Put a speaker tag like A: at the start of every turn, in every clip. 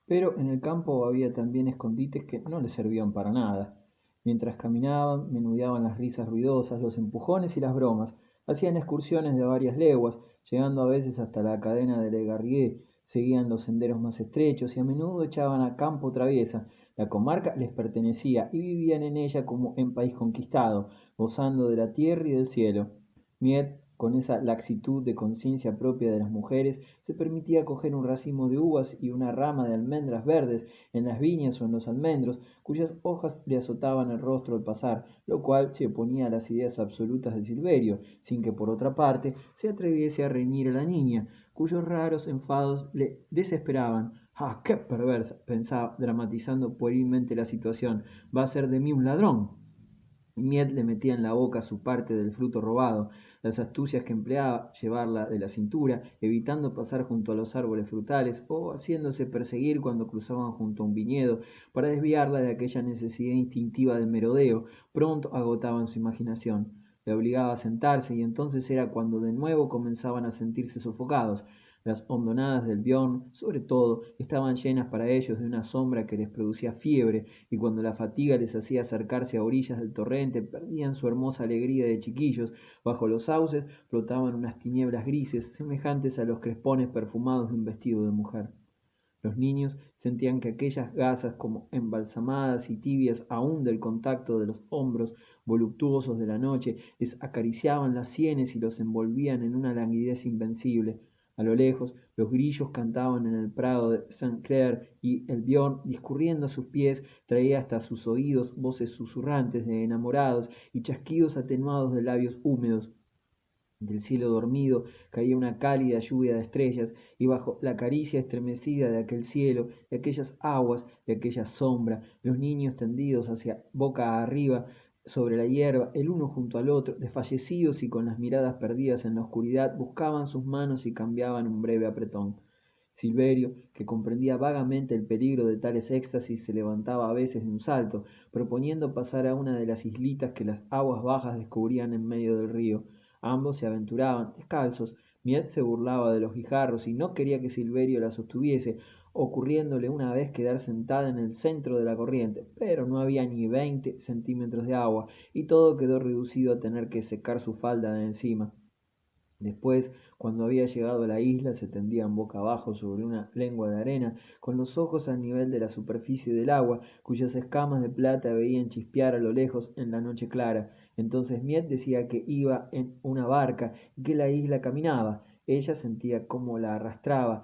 A: Pero en el campo había también escondites que no les servían para nada. Mientras caminaban, menudeaban las risas ruidosas, los empujones y las bromas, hacían excursiones de varias leguas, llegando a veces hasta la cadena de Le Garrigues, seguían los senderos más estrechos y a menudo echaban a campo traviesa. La comarca les pertenecía y vivían en ella como en país conquistado, gozando de la tierra y del cielo. Miet, con esa laxitud de conciencia propia de las mujeres, se permitía coger un racimo de uvas y una rama de almendras verdes en las viñas o en los almendros, cuyas hojas le azotaban el rostro al pasar, lo cual se oponía a las ideas absolutas de Silverio, sin que por otra parte se atreviese a reñir a la niña, cuyos raros enfados le desesperaban. ¡Ah, qué perversa! Pensaba, dramatizando puerilmente la situación. ¿Va a ser de mí un ladrón? Miet le metía en la boca su parte del fruto robado, las astucias que empleaba, llevarla de la cintura, evitando pasar junto a los árboles frutales o haciéndose perseguir cuando cruzaban junto a un viñedo, para desviarla de aquella necesidad instintiva de merodeo, pronto agotaban su imaginación. Le obligaba a sentarse y entonces era cuando de nuevo comenzaban a sentirse sofocados. Las hondonadas del Bjorn, sobre todo, estaban llenas para ellos de una sombra que les producía fiebre, y cuando la fatiga les hacía acercarse a orillas del torrente, perdían su hermosa alegría de chiquillos. Bajo los sauces flotaban unas tinieblas grises, semejantes a los crespones perfumados de un vestido de mujer. Los niños sentían que aquellas gasas, como embalsamadas y tibias aún del contacto de los hombros voluptuosos de la noche, les acariciaban las sienes y los envolvían en una languidez invencible. A lo lejos, los grillos cantaban en el prado de Saint-Clair y el Bjorn, discurriendo a sus pies, traía hasta sus oídos voces susurrantes de enamorados y chasquidos atenuados de labios húmedos. Del cielo dormido caía una cálida lluvia de estrellas, y bajo la caricia estremecida de aquel cielo, de aquellas aguas, de aquella sombra, los niños tendidos hacia boca arriba sobre la hierba, el uno junto al otro, desfallecidos y con las miradas perdidas en la oscuridad, buscaban sus manos y cambiaban un breve apretón. Silverio, que comprendía vagamente el peligro de tales éxtasis, se levantaba a veces de un salto, proponiendo pasar a una de las islitas que las aguas bajas descubrían en medio del río. Ambos se aventuraban, descalzos. Miet se burlaba de los guijarros y no quería que Silverio la sostuviese, ocurriéndole una vez quedar sentada en el centro de la corriente, pero no había ni 20 centímetros de agua, y todo quedó reducido a tener que secar su falda de encima. Después, cuando había llegado a la isla, se tendían boca abajo sobre una lengua de arena, con los ojos al nivel de la superficie del agua, cuyas escamas de plata veían chispear a lo lejos en la noche clara. Entonces Miet decía que iba en una barca y que la isla caminaba. Ella sentía cómo la arrastraba,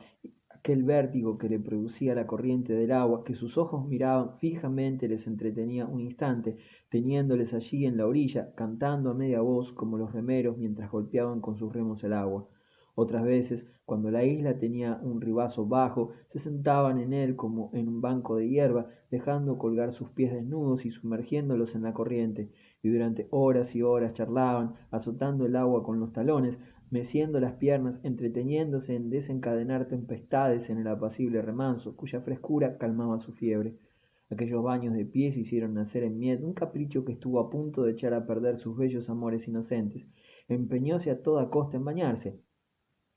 A: aquel vértigo que le producía la corriente del agua, que sus ojos miraban fijamente, les entretenía un instante, teniéndoles allí en la orilla, cantando a media voz como los remeros mientras golpeaban con sus remos el agua. Otras veces, cuando la isla tenía un ribazo bajo, se sentaban en él como en un banco de hierba, dejando colgar sus pies desnudos y sumergiéndolos en la corriente, y durante horas y horas charlaban, azotando el agua con los talones, meciendo las piernas, entreteniéndose en desencadenar tempestades en el apacible remanso, cuya frescura calmaba su fiebre. Aquellos baños de pies hicieron nacer en Miet un capricho que estuvo a punto de echar a perder sus bellos amores inocentes. Empeñóse a toda costa en bañarse.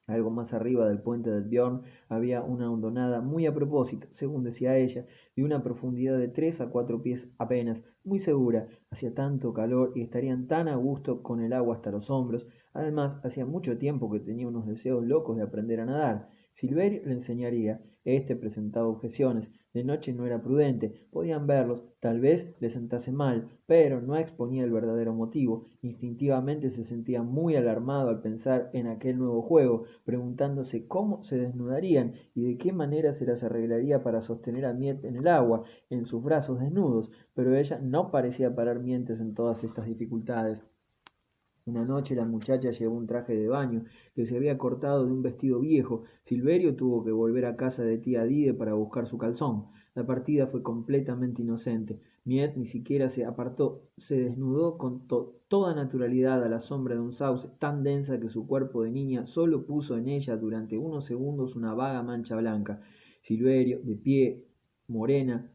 A: Algo más arriba del puente del Bjorn había una hondonada muy a propósito, según decía ella, de una profundidad de 3 a 4 pies apenas, muy segura. Hacía tanto calor y estarían tan a gusto con el agua hasta los hombros. Además, hacía mucho tiempo que tenía unos deseos locos de aprender a nadar. Silverio le enseñaría. Este presentaba objeciones. De noche no era prudente, podían verlos, tal vez les sentase mal, pero no exponía el verdadero motivo. Instintivamente se sentía muy alarmado al pensar en aquel nuevo juego, preguntándose cómo se desnudarían y de qué manera se las arreglaría para sostener a Miet en el agua, en sus brazos desnudos, pero ella no parecía parar mientes en todas estas dificultades. Una noche la muchacha llevó un traje de baño que se había cortado de un vestido viejo. Silverio tuvo que volver a casa de tía Dide para buscar su calzón. La partida fue completamente inocente. Miet ni siquiera se apartó, se desnudó con toda naturalidad a la sombra de un sauce tan densa que su cuerpo de niña solo puso en ella durante unos segundos una vaga mancha blanca. Silverio, de piel morena,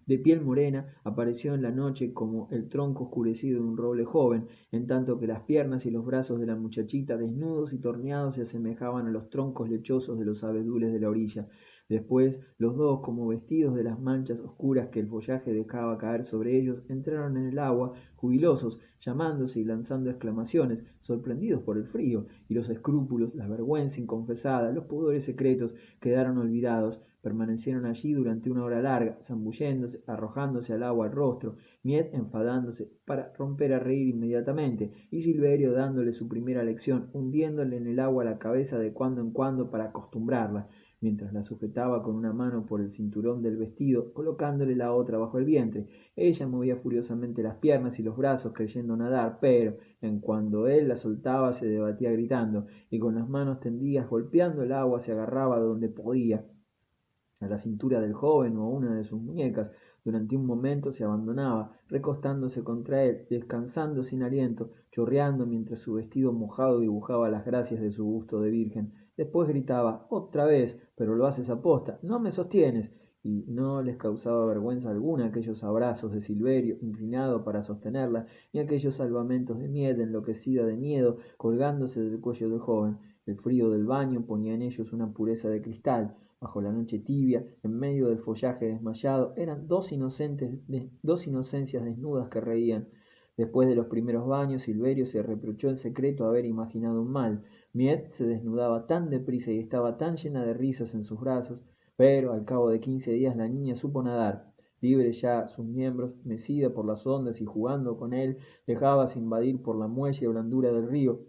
A: apareció en la noche como el tronco oscurecido de un roble joven, en tanto que las piernas y los brazos de la muchachita, desnudos y torneados, se asemejaban a los troncos lechosos de los abedules de la orilla. Después, los dos, como vestidos de las manchas oscuras que el follaje dejaba caer sobre ellos, entraron en el agua, jubilosos, llamándose y lanzando exclamaciones, sorprendidos por el frío, y los escrúpulos, la vergüenza inconfesada, los pudores secretos quedaron olvidados. Permanecieron allí durante una hora larga, zambulléndose, arrojándose al agua al rostro, Miet enfadándose para romper a reír inmediatamente, y Silverio dándole su primera lección, hundiéndole en el agua la cabeza de cuando en cuando para acostumbrarla, mientras la sujetaba con una mano por el cinturón del vestido, colocándole la otra bajo el vientre. Ella movía furiosamente las piernas y los brazos creyendo nadar, pero en cuando él la soltaba se debatía gritando, y con las manos tendidas golpeando el agua se agarraba donde podía a la cintura del joven o a una de sus muñecas. Durante un momento se abandonaba, recostándose contra él, descansando sin aliento, chorreando mientras su vestido mojado dibujaba las gracias de su busto de virgen. Después gritaba, otra vez, pero lo haces aposta, no me sostienes. Y no les causaba vergüenza alguna aquellos abrazos de Silverio, inclinado para sostenerla, ni aquellos salvamentos de Miet, enloquecida de miedo, colgándose del cuello del joven. El frío del baño ponía en ellos una pureza de cristal. Bajo la noche tibia, en medio del follaje desmayado, eran dos inocencias desnudas que reían. Después de los primeros baños, Silverio se reprochó en secreto haber imaginado un mal. Miet se desnudaba tan deprisa y estaba tan llena de risas en sus brazos, pero al cabo de 15 días la niña supo nadar. Libre ya sus miembros, mecida por las ondas y jugando con él, dejábase invadir por la muelle y blandura del río,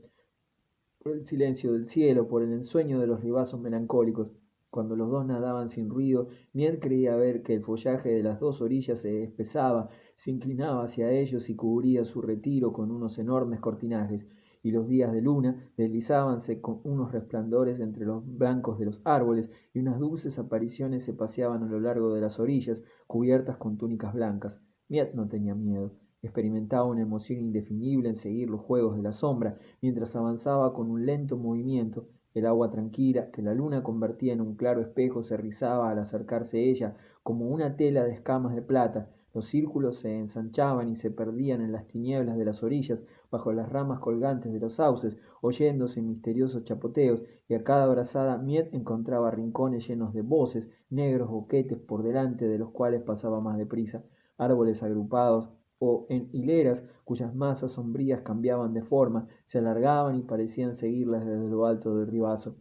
A: por el silencio del cielo, por el ensueño de los ribazos melancólicos. Cuando los dos nadaban sin ruido, Miel creía ver que el follaje de las dos orillas se espesaba, se inclinaba hacia ellos y cubría su retiro con unos enormes cortinajes, y los días de luna deslizábanse con unos resplandores entre los blancos de los árboles, y unas dulces apariciones se paseaban a lo largo de las orillas, cubiertas con túnicas blancas. Miet no tenía miedo, experimentaba una emoción indefinible en seguir los juegos de la sombra, mientras avanzaba con un lento movimiento. El agua tranquila, que la luna convertía en un claro espejo, se rizaba al acercarse ella, como una tela de escamas de plata. Los círculos se ensanchaban y se perdían en las tinieblas de las orillas, bajo las ramas colgantes de los sauces, oyéndose misteriosos chapoteos, y a cada brazada Miet encontraba rincones llenos de voces, negros boquetes por delante de los cuales pasaba más deprisa, árboles agrupados o en hileras cuyas masas sombrías cambiaban de forma, se alargaban y parecían seguirlas desde lo alto del ribazo.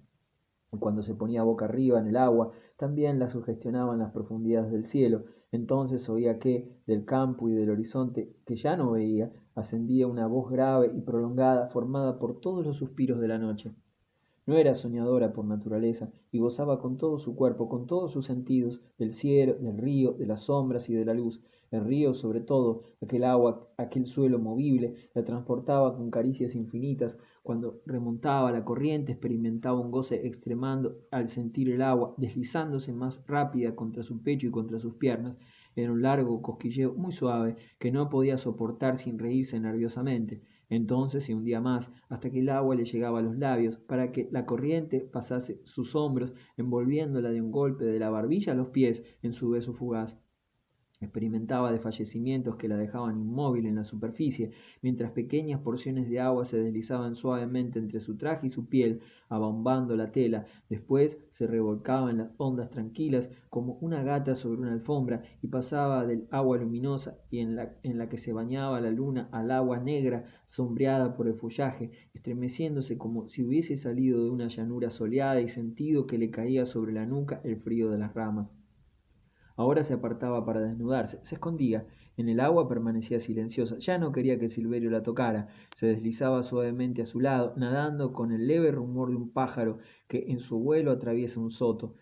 A: Y cuando se ponía boca arriba en el agua, también la sugestionaban las profundidades del cielo. Entonces oía que, del campo y del horizonte, que ya no veía, ascendía una voz grave y prolongada, formada por todos los suspiros de la noche. No era soñadora por naturaleza, y gozaba con todo su cuerpo, con todos sus sentidos, del cielo, del río, de las sombras y de la luz. El río, sobre todo, aquel agua, aquel suelo movible, la transportaba con caricias infinitas. Cuando remontaba la corriente, experimentaba un goce extremando al sentir el agua deslizándose más rápida contra su pecho y contra sus piernas. Era un largo cosquilleo muy suave que no podía soportar sin reírse nerviosamente. Entonces se hundía más, hasta que el agua le llegaba a los labios, para que la corriente pasase sus hombros, envolviéndola de un golpe de la barbilla a los pies en su beso fugaz. Experimentaba desfallecimientos que la dejaban inmóvil en la superficie, mientras pequeñas porciones de agua se deslizaban suavemente entre su traje y su piel, abombando la tela. Después se revolcaba en las ondas tranquilas como una gata sobre una alfombra y pasaba del agua luminosa y en la que se bañaba la luna al agua negra sombreada por el follaje, estremeciéndose como si hubiese salido de una llanura soleada y sentido que le caía sobre la nuca el frío de las ramas. Ahora se apartaba para desnudarse, se escondía, en el agua permanecía silenciosa, ya no quería que Silverio la tocara, se deslizaba suavemente a su lado, nadando con el leve rumor de un pájaro que en su vuelo atraviesa un soto,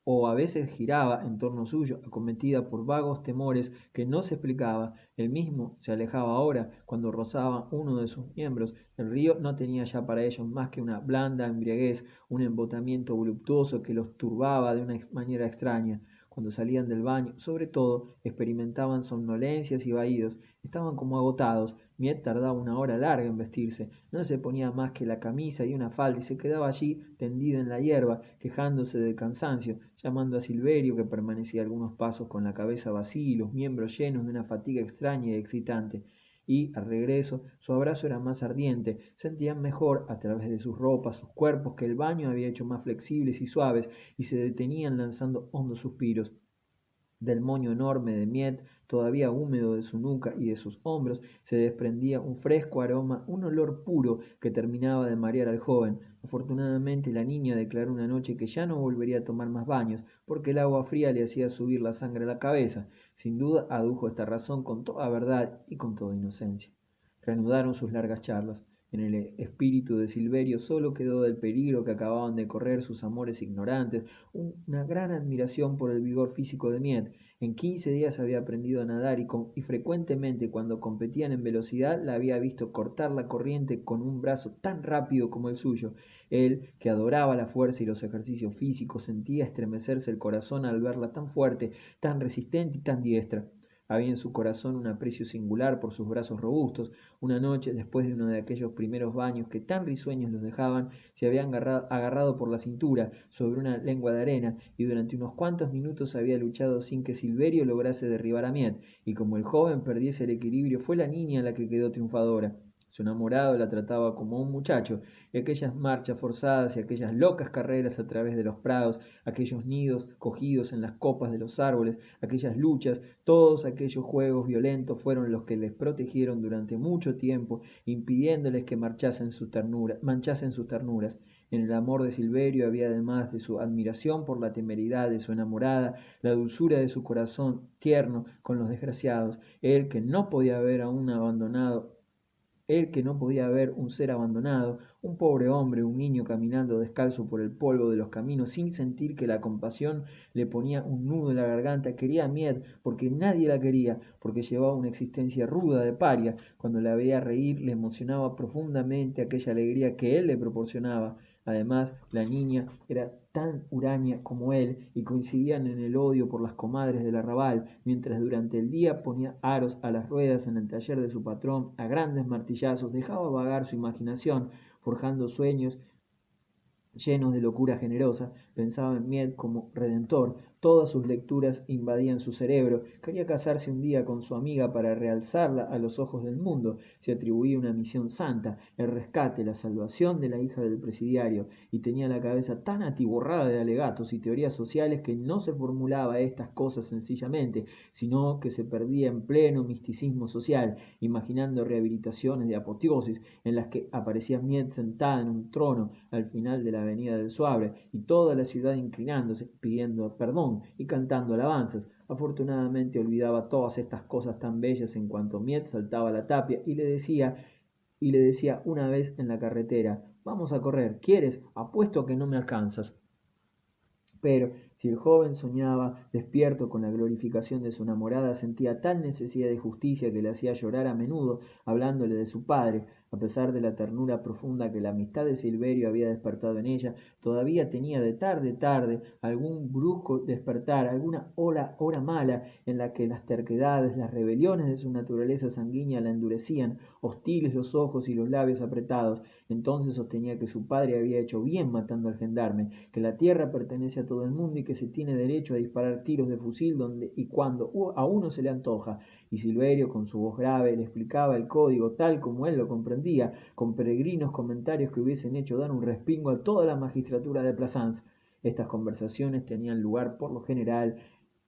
A: o a veces giraba en torno suyo, acometida por vagos temores que no se explicaba. Él mismo se alejaba ahora, cuando rozaba uno de sus miembros. El río no tenía ya para ellos más que una blanda embriaguez, un embotamiento voluptuoso que los turbaba de una manera extraña. Cuando salían del baño, sobre todo, experimentaban somnolencias y vaídos. Estaban como agotados. Miet tardaba una hora larga en vestirse. No se ponía más que la camisa y una falda y se quedaba allí tendida en la hierba, quejándose del cansancio, llamando a Silverio, que permanecía algunos pasos con la cabeza vacía y los miembros llenos de una fatiga extraña y excitante. y, al regreso, su abrazo era más ardiente. Sentían mejor, a través de sus ropas, sus cuerpos, que el baño había hecho más flexibles y suaves, y se detenían lanzando hondos suspiros. Del moño enorme de Miet, todavía húmedo de su nuca y de sus hombros, se desprendía un fresco aroma, un olor puro que terminaba de marear al joven. Afortunadamente la niña declaró una noche que ya no volvería a tomar más baños, porque el agua fría le hacía subir la sangre a la cabeza. Sin duda adujo esta razón con toda verdad y con toda inocencia. Reanudaron sus largas charlas. En el espíritu de Silverio solo quedó del peligro que acababan de correr sus amores ignorantes, una gran admiración por el vigor físico de Miet. En 15 días había aprendido a nadar y frecuentemente cuando competían en velocidad la había visto cortar la corriente con un brazo tan rápido como el suyo. Él, que adoraba la fuerza y los ejercicios físicos, sentía estremecerse el corazón al verla tan fuerte, tan resistente y tan diestra. Había en su corazón un aprecio singular por sus brazos robustos. Una noche, después de uno de aquellos primeros baños que tan risueños los dejaban, se habían agarrado por la cintura sobre una lengua de arena y durante unos cuantos minutos había luchado sin que Silverio lograse derribar a Miet, y como el joven perdiese el equilibrio, fue la niña la que quedó triunfadora. Su enamorado la trataba como un muchacho, y aquellas marchas forzadas y aquellas locas carreras a través de los prados, aquellos nidos cogidos en las copas de los árboles, aquellas luchas, todos aquellos juegos violentos fueron los que les protegieron durante mucho tiempo, impidiéndoles que manchasen sus ternuras. En el amor de Silverio había, además de su admiración por la temeridad de su enamorada, la dulzura de su corazón tierno con los desgraciados. Él que no podía ver aún abandonado él que no podía ver un ser abandonado, un pobre hombre, un niño caminando descalzo por el polvo de los caminos sin sentir que la compasión le ponía un nudo en la garganta, quería a Miet porque nadie la quería, porque llevaba una existencia ruda de paria. Cuando la veía reír le emocionaba profundamente aquella alegría que él le proporcionaba. Además, la niña era tan huraña como él y coincidían en el odio por las comadres del arrabal, mientras durante el día ponía aros a las ruedas en el taller de su patrón, a grandes martillazos dejaba vagar su imaginación, forjando sueños llenos de locura generosa, pensaba en Miet como redentor, todas sus lecturas invadían su cerebro, quería casarse un día con su amiga para realzarla a los ojos del mundo, se atribuía una misión santa, el rescate, la salvación de la hija del presidiario, y tenía la cabeza tan atiborrada de alegatos y teorías sociales que no se formulaba estas cosas sencillamente, sino que se perdía en pleno misticismo social, imaginando rehabilitaciones de apoteosis en las que aparecía Miet sentada en un trono al final de la avenida del Suabre, y toda la ciudad inclinándose, pidiendo perdón y cantando alabanzas. Afortunadamente olvidaba todas estas cosas tan bellas en cuanto Miet saltaba a la tapia y le decía una vez en la carretera: vamos a correr, ¿quieres? Apuesto a que no me alcanzas. Pero si el joven soñaba despierto con la glorificación de su enamorada, sentía tal necesidad de justicia que le hacía llorar a menudo hablándole de su padre. A pesar de la ternura profunda que la amistad de Silverio había despertado en ella, todavía tenía de tarde algún brusco despertar, alguna hora mala en la que las terquedades, las rebeliones de su naturaleza sanguínea la endurecían, hostiles los ojos y los labios apretados. Entonces sostenía que su padre había hecho bien matando al gendarme, que la tierra pertenece a todo el mundo y que se tiene derecho a disparar tiros de fusil donde y cuando a uno se le antoja. Y Silverio, con su voz grave, le explicaba el código tal como él lo comprendía, con peregrinos comentarios que hubiesen hecho dar un respingo a toda la magistratura de Plassans. Estas conversaciones tenían lugar por lo general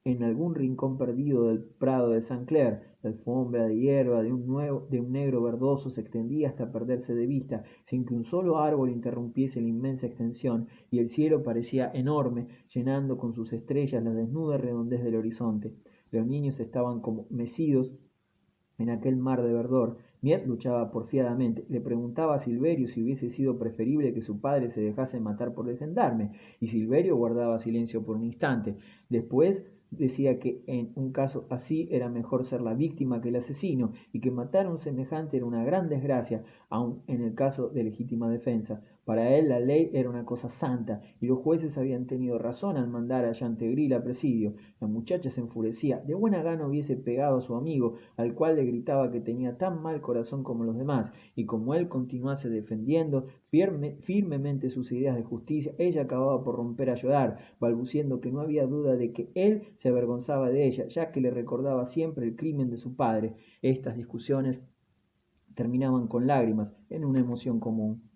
A: en algún rincón perdido del prado de Saint Clair. La alfombra de hierba de un negro verdoso se extendía hasta perderse de vista, sin que un solo árbol interrumpiese la inmensa extensión, y el cielo parecía enorme, llenando con sus estrellas la desnuda redondez del horizonte. Los niños estaban como mecidos en aquel mar de verdor. Miet luchaba porfiadamente. Le preguntaba a Silverio si hubiese sido preferible que su padre se dejase matar por el gendarme, y Silverio guardaba silencio por un instante. Después decía que en un caso así era mejor ser la víctima que el asesino, y que matar a un semejante era una gran desgracia, aun en el caso de legítima defensa. Para él la ley era una cosa santa, y los jueces habían tenido razón al mandar a Chantegris a presidio. La muchacha se enfurecía. De buena gana hubiese pegado a su amigo, al cual le gritaba que tenía tan mal corazón como los demás, y como él continuase defendiendo firmemente sus ideas de justicia, ella acababa por romper a llorar, balbuciendo que no había duda de que él se avergonzaba de ella, ya que le recordaba siempre el crimen de su padre. Estas discusiones terminaban con lágrimas en una emoción común.